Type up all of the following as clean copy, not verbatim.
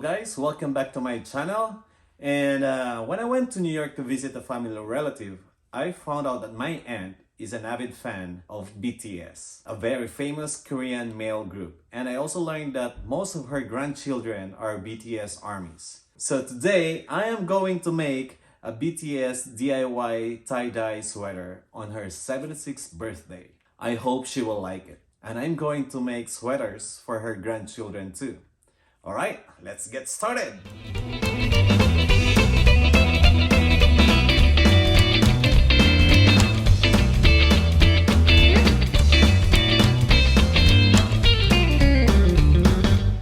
guys, welcome back to my channel. And when I went to New York to visit a family relative, I found out that my aunt is an avid fan of BTS, a very famous Korean male group. And I also learned that most of her grandchildren are BTS armies. So today, I am going to make a BTS DIY tie-dye sweater on her 76th birthday. I hope she will like it. And I'm going to make sweaters for her grandchildren too. Alright, let's get started!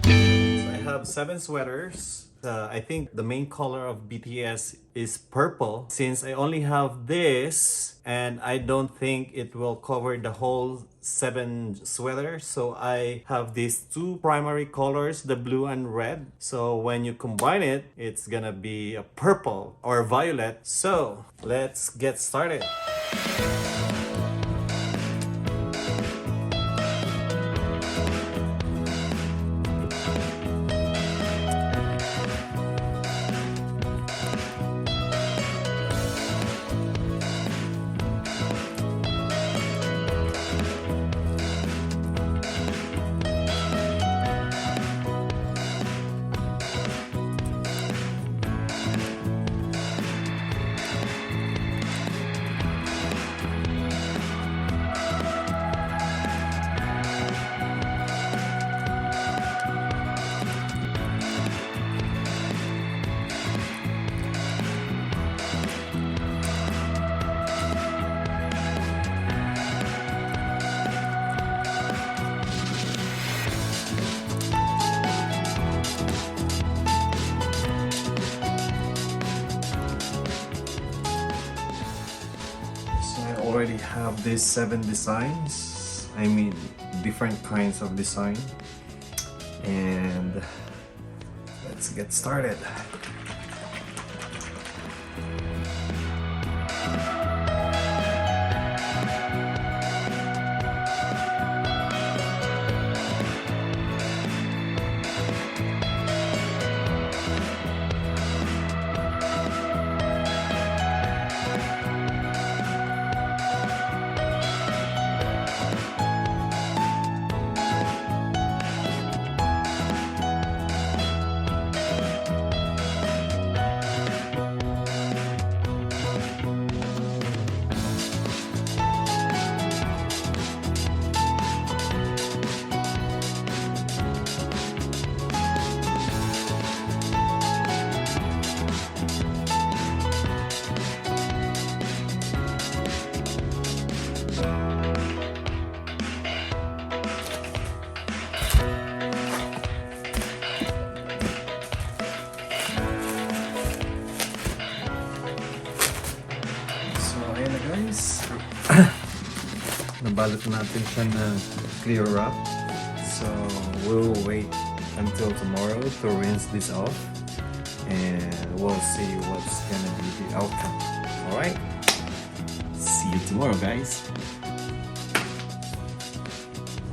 So I have 7 sweaters. I think the main color of BTS is purple. Since I only have this and I don't think it will cover the whole 7 sweaters, so I have these 2 primary colors, the blue and red. So when you combine it, it's gonna be a purple or violet. So let's get started. Already have these 7 designs, I mean different kinds of design, and let's get started. Ayan na guys, nabalot natin siya na clear wrap. So we'll wait until tomorrow to rinse this off and we'll see what's gonna be the outcome. Alright, see you tomorrow guys.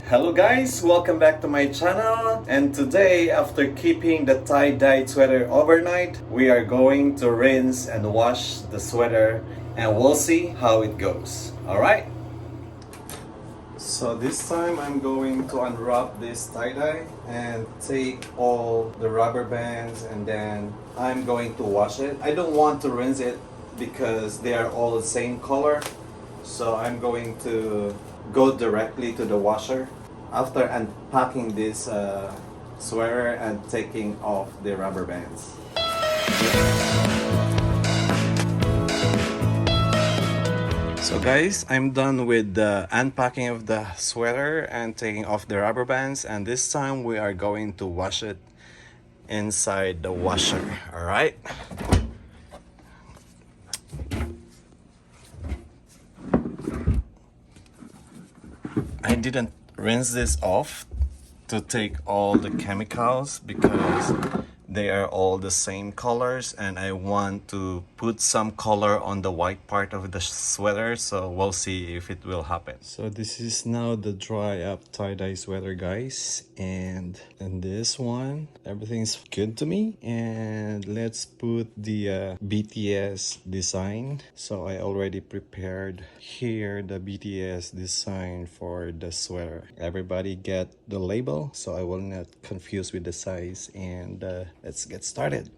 Hello guys, welcome back to my channel, and today, after keeping the tie-dyed sweater overnight, we are going to rinse and wash the sweater and we'll see how it goes. Alright? So this time I'm going to unwrap this tie-dye and take all the rubber bands, and then I'm going to wash it. I don't want to rinse it because they are all the same color, so I'm going to go directly to the washer after unpacking this sweater and taking off the rubber bands. So guys, I'm done with the unpacking of the sweater and taking off the rubber bands, and this time we are going to wash it inside the washer. Alright? I didn't rinse this off to take all the chemicals because they are all the same colors, and I want to put some color on the white part of the sweater, so we'll see if it will happen. So this is now the dry up tie-dye sweater, guys, and this one, everything's good to me. And let's put the BTS design. So I already prepared here the BTS design for the sweater. Everybody get the label, so I will not confuse with the size, and let's get started.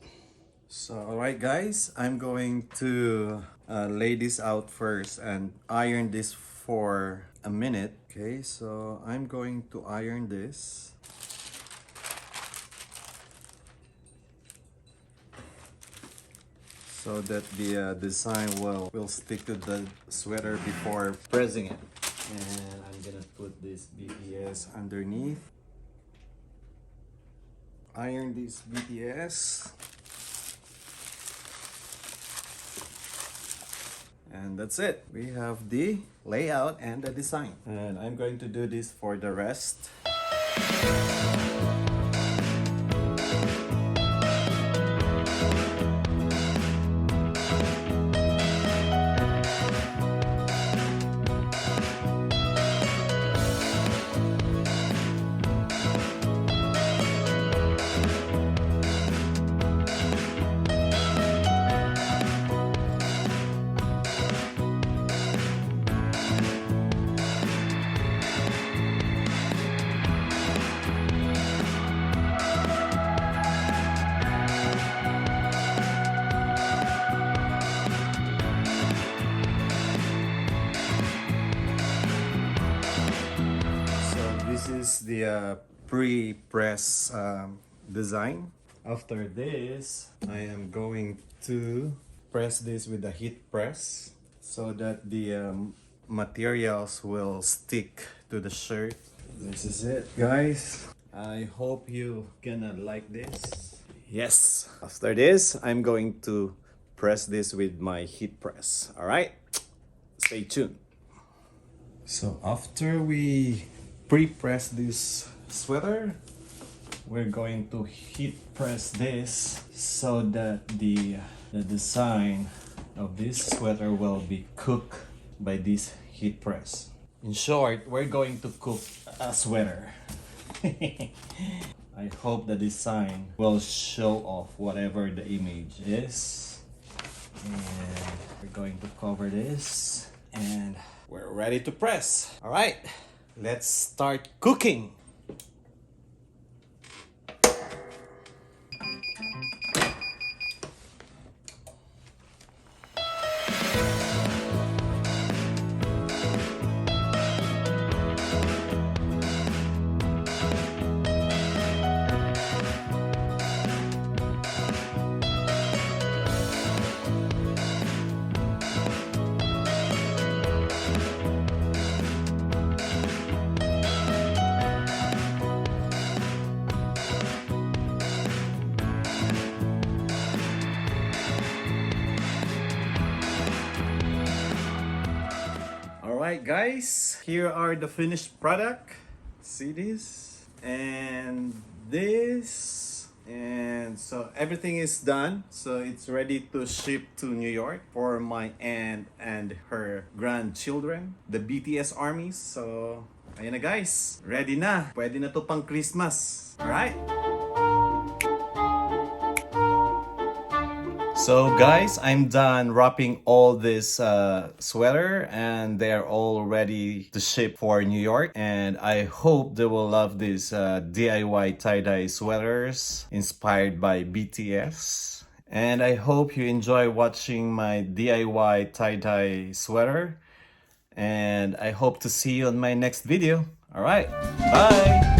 So alright guys, I'm going to lay this out first and iron this for a minute. Okay, so I'm going to iron this. So that the design will stick to the sweater before pressing it. And I'm gonna put this BTS underneath. Iron this BTS. And that's it. We have the layout and the design. And I'm going to do this for the rest. This is the pre-press design. After this, I am going to press this with a heat press so that the materials will stick to the shirt. This is it, guys. I hope you gonna like this. Yes. After this, I'm going to press this with my heat press. All right, stay tuned. So after we pre-press this sweater, we're going to heat press this so that the design of this sweater will be cooked by this heat press. In short, we're going to cook a sweater. I hope the design will show off whatever the image is. And we're going to cover this and we're ready to press. All right. Let's start cooking. Alright guys, here are the finished product. See this and this, and so everything is done, so it's ready to ship to New York for my aunt and her grandchildren, the BTS armies. So ayan na guys, ready na, pwede na to pang Christmas. Alright. So guys, I'm done wrapping all this sweater, and they're all ready to ship for New York. And I hope they will love these DIY tie-dye sweaters inspired by BTS. And I hope you enjoy watching my DIY tie-dye sweater. And I hope to see you on my next video. All right, bye!